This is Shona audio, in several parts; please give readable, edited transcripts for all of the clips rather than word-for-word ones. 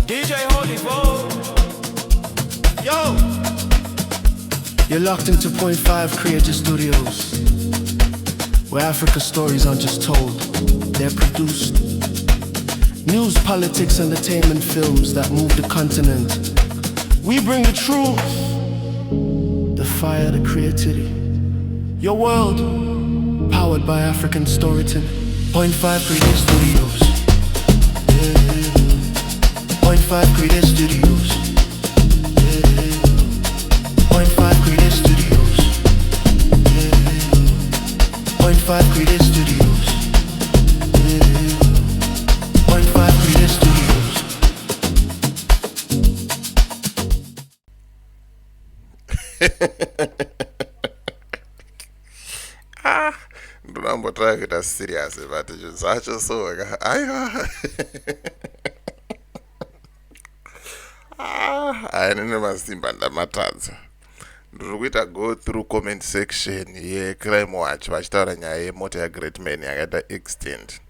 DJ Holy Vogue. Yo. You're locked into Point 5 Creative Studios, where Africa's stories aren't just told, they're produced. News, politics, entertainment, films that move the continent. We bring the truth, the fire, the creativity. Your world, powered by African storytelling. Point 5 Creative Studios. Point 5 Creative Studios. Point 5 Creative Studios. Point 5 Creative Studios. Point 5 Creative Studios. Ndinambo try kuita serious but zvacho soka aiwa hainene masimba ndamatadza. Ndiri kuita go through comment section yeCrime Watch vachitaura nyaya yemota yaGreatman yakaita extent,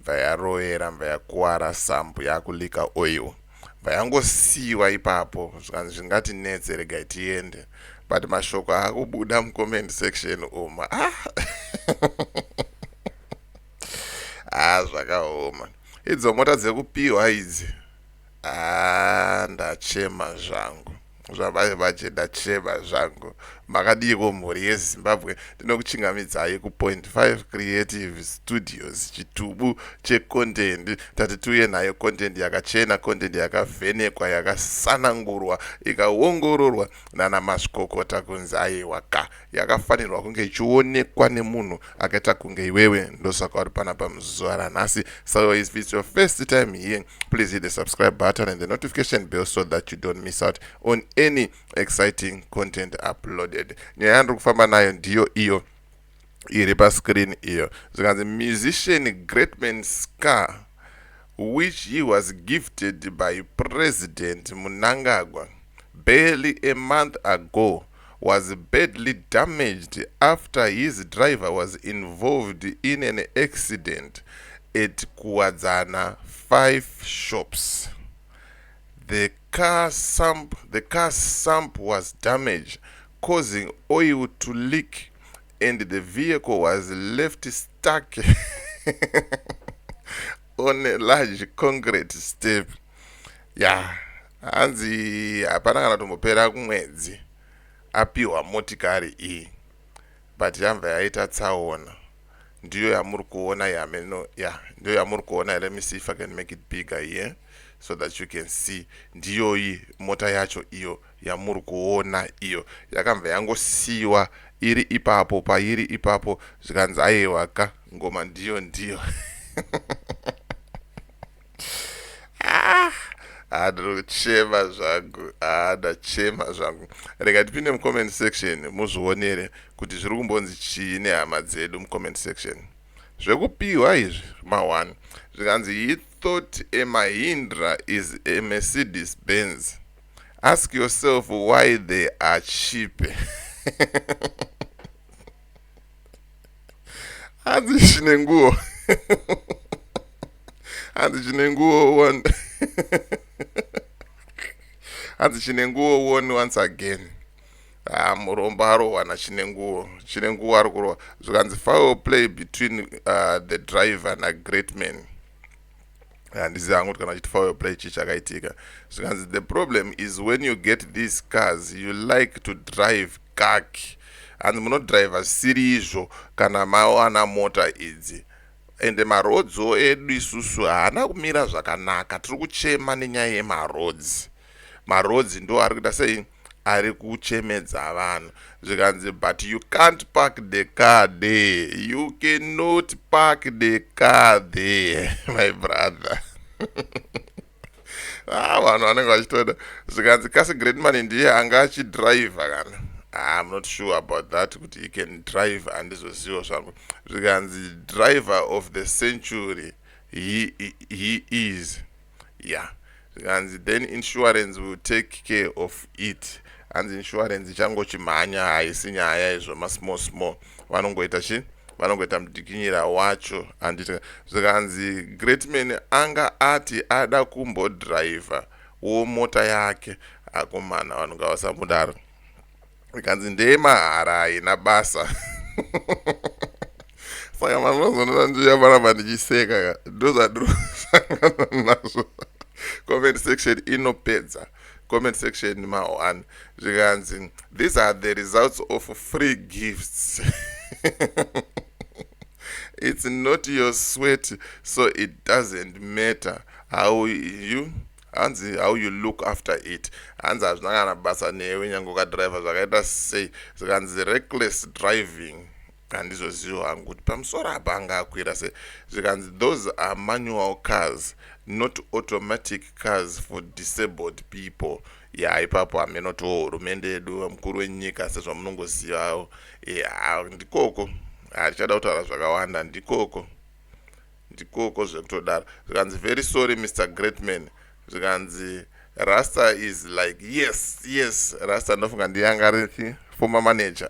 bva yarovera, bva yakuwara sambu, yakulika oil, bva yangosiyiwa ipapo zvikanzi zvingatinetse regai tiende, but mashoko akubuda mucomment section uma zvakaoma. Idzo mota dzekupiwa idzi ndachema zvangu zvabaya bache, ndachema zvangu. Makadiko mhuri yeZimbabwe, ndinokuchingamidzai kuPoint 5 Creative Studios, chitubu checontent. Tati tuye nayo content yakachena, content yakavhenekwa, yakasanangurwa, ikaongororwa nana mazvikokota kunzi aiwaka, yakafanirwa kunge ichionekwa nemunhu akaita kunge iwewe. Ndosaka uri panapa muzuva ranhasi. So if it's your first time here, please hit the subscribe button and the notification bell so that you don't miss out on any exciting content uploaded. Nyaya yandiri kufamba nayo ndiyo iyo iri pascreen iyo. Zvikanzi musician Greatman's car, which he was gifted by President Mnangagwa barely a month ago, was badly damaged after his driver was involved in an accident at Kuwadzana 5 shops. The car sump was damaged, causing oil to leak, and the vehicle was left stuck on a large concrete step. Hanzi hapana kana tombopera kumwedzi apiwa motikari iyi, but yamva yaita tsaona. Ndiyo yamuri kuona yameno, ndiyo yamuri kuona. Let me see if I can make it bigger here so that you can see. Ndiyo iyi mota yacho iyo yamuri kuona iyo yakamva yangosiyiwa iri ipapo pairi ipapo, zvikanzi aiwaka ngoma ndiyo ndachema zvangu, ndachema zvangu. Rega tipinde mucomment section muzvionere kuti zviri kumbonzi chii nehama dzedu mucomment section. Zvekupiwa izvi ma1 zvikanzi he thought a Mahindra is a Mercedes Benz. Ask yourself why they are cheap. Hanzi chinenguo one hanzi chinenguo one once again. Muromba arohwana chinenguo ari kurova. Zvikanzi foul play between the driver naGreatman. Handisi hangu kana chiti foul play chichakaitika. Zvikanzi the problem is when you get these cars, you like to drive kaki, hanzi munodriva siri izvo kana mawana mota idzi. Ende marodzo edu isusu haana kumira zvakanaka. Tiri kuchema nenyaya yemarodzi. Marodzi ndo ari kuita sei, ari kuchemedza vanhu. Zvikanzi but you can't park the car there. You cannot park the car there, my brother. Vanhu vanenge vachitoda. Zvikanzi kasi Greatman ndiye anga achidriva kana. I'm not sure about that, but he can drive and this was zvangu. Zvikanzi driver of the century he is. Zvikanzi then insurance will take care of it. And insurance ichangochimhanya, haisi nyaya izvo small vanongoita chi vanongoita mudzikinyira wacho handiti zvikanzi Greatman anga ati ada kumbodhiraivha wo mota yake akomana vanhu ngavasamudaro ikanzi ndemahara haina basa saka manozonona ndiyamaramba ndichiseka ndozvandirikusangana nazvo comment section inopedza comment section ma1 zvikanzi these are the results of free gifts it's not your sweat so it doesn't matter how you look after it hanzi hazvina kana basa newe nyange ukadhiraivha zvakaita sei zvikanzi reckless driving handizozivo hangu kuti pamusoro apa anga akwira sei zvikanzi those are manual cars not automatic cars for disabled people ipapo hamenoto hurumende yedu mukuru wenyika sezvamunongozivawo ndikoko hatichada kutaura zvakawanda ndikoko zvekutodaro zvikanzi very sorry Mr. Greatman zvikanzi Rasta is like yes Rasta ndofunga ndiyanga rithi former manager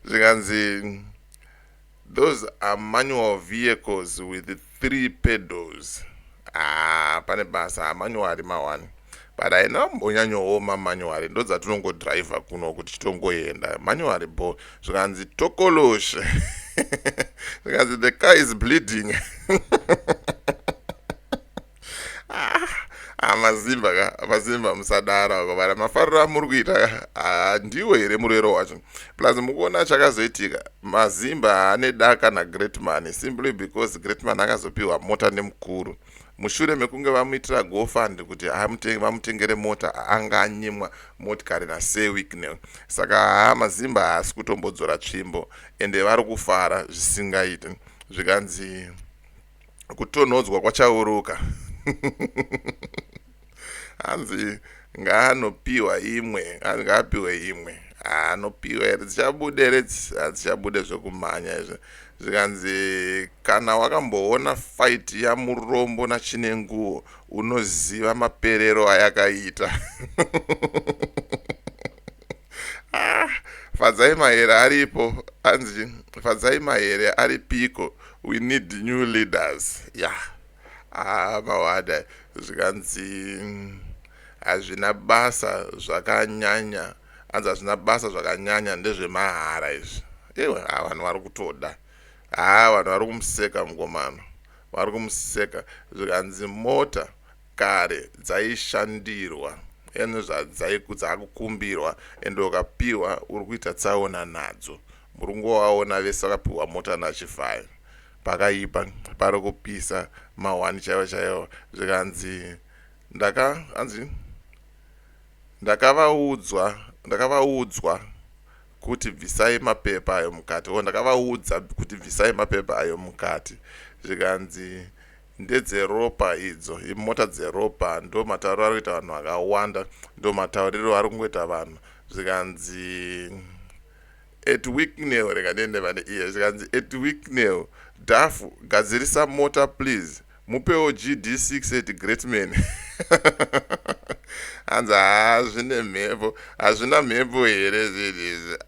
zvikanzi those are manual vehicles with 3 pedals pane basa manual mawani but haina mbonyanyooma manual ndo dzatinongodhiraivha kuno kuti titongoenda manual bo zvikanzi tokoloshe zvikanzi the car is bleeding mazimba musadara vana mafariro amuri kuita ndiwo here murwero wacho plus mukuona chakazoitika mazimba haane daka naGreatman simply because Greatman akazopiwa mota nemukuru mushure mekunge vamuitira gofund kuti vamutengere mota anga anyimwa motikari naSewicknell saka mazimba haasi kutombodzora tsvimbo ende vari kufara zvisingaiti zvikanzi kutonhodzwa kwachauruka hanzi ngaapiwe imwe anopiwa dzichabude hadzichabude zvekumhanya izvi zvikanzi kana wakamboona fight yamurombo nachinenguo unoziva maperero ayakaita fadzai mahere aripo hanzi fadzai mahere aripiko we need new leaders mawada zvikanzi hazvina basa zvakanyanya hanzi hazvina basa zvakanyanya ndezvemahara izvi vanhu vari kutoda vanhu vari kumuseka mungomano vari kumuseka zvikanzi mota kare dzaishandirwa ene dzaakukumbirwa ende ukapiwa uri kuita tsaona nadzo muri kungovaona vese vakapiwa mota nachifaya pakaipa pari kupisa mawani chaivo zvikanzi ndakavaudzwa kuti bvisai mapepa ayo mukati ndakavaudza kuti bvisai mapepa ayo mukati zvikanzi ndedzeropa idzo imota dzeropa ndo matauriro ari kuita vanhu vakawanda ndo matauriro ari kungoita vanhu zvikanzi zvikanzi Wicknell dhafu gadzirisa mota please mupewo GD6 at Greatman hanzi hazvina mhepo here zvinizvi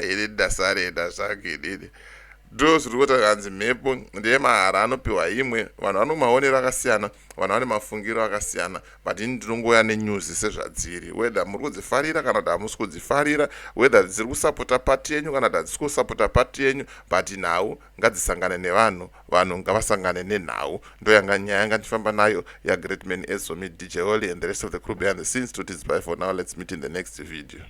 iri dasareda zvake ndo zviri kuita kanzi mhepo ndeyemahara anopiwa imwe vanhu vane maonero akasiyana vanhu vane mafungiro akasiyana but ini ndinongoya nenyuzi sezvadziri whether muri kudzifarira kana kuti hamusi kudzifarira whether dziri kusapota pati yenyu kana kuti hadzisi kusapota pati yenyu but nhau ngadzisangane nevanhu vanhu ngavasangane nenhau ndo yanga nyaya yanga ndifamba nayo yaGreatman Ezomi DJ Oli and the rest of the crew behind the scenes. Bye for now, let's meet in the next video.